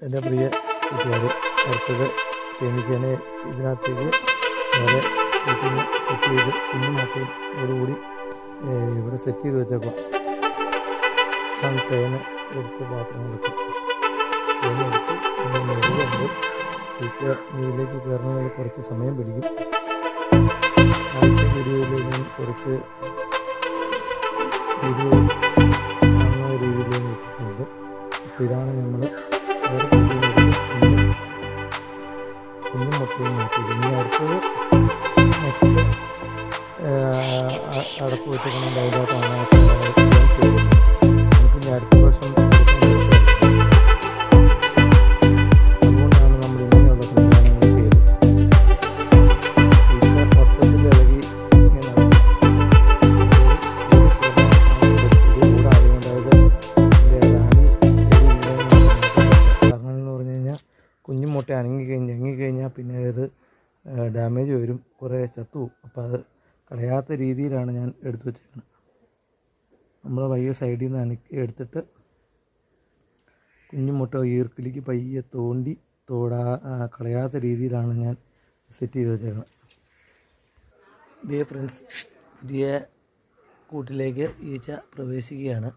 എൻ്റെ പ്രിയ കൂട്ടുകാർ, അടുത്തത് തേനീച്ചേനെ ഇതിനകത്തേക്ക് വളരെ വീട്ടിന് സെറ്റ് ചെയ്ത് കുഞ്ഞും മക്കയോടുകൂടി ഇവിടെ സെറ്റ് ചെയ്ത് വെച്ചേക്കാം. തേന എടുത്ത് പാത്രങ്ങളൊക്കെ തേനെടുത്ത് നെല്ലുണ്ട്. ഈച്ച നീരിലേക്ക് കയറുന്നതിൽ കുറച്ച് സമയം പിടിക്കും. ആദ്യത്തെ വീഡിയോയിൽ ഞാൻ കുറച്ച് വീഡിയോ കാണുന്ന രീതിയിൽ ഇട്ടിട്ടുണ്ട്. അപ്പോൾ ഇതാണ് നമ്മൾ വേറെ കുഞ്ഞും മുട്ടയും നോക്കിയത്. ഇനി അടുത്തത് നെക്സ്റ്റ് അടപ്പ് വെച്ചിരിക്കുന്ന ഡയലോഗാണ് നമുക്ക് അടുത്ത വർഷം അതുകൊണ്ടാണ് നമ്മൾ ഇങ്ങനെയുള്ള സംവിധാനങ്ങൾ ചെയ്തത്. ഇപ്പം മൊത്തത്തിൽ ഇളകി ഇങ്ങനെ കൂടായതുകൊണ്ട് കാരണം എന്ന് പറഞ്ഞു കഴിഞ്ഞാൽ കുഞ്ഞും മുട്ട അനങ്ങിക്കഴിഞ്ഞാൽ പിന്നെ അത് ഡാമേജ് വരും, കുറേ ചത്തുപോകും. അപ്പോൾ അത് കളയാത്ത രീതിയിലാണ് ഞാൻ എടുത്തു വെച്ചിരിക്കുന്നത്. നമ്മൾ പയ്യെ സൈഡിൽ നിന്ന് എടുത്തിട്ട് കുഞ്ഞു മുട്ട ഈർക്കിലേക്ക് പയ്യെ കളയാത്ത രീതിയിലാണ് ഞാൻ സെറ്റ് ചെയ്ത് വെച്ചേക്കുന്നത്. ഡിയർ ഫ്രണ്ട്സ്, പുതിയ കൂട്ടിലേക്ക് ഈച്ച പ്രവേശിക്കുകയാണ്.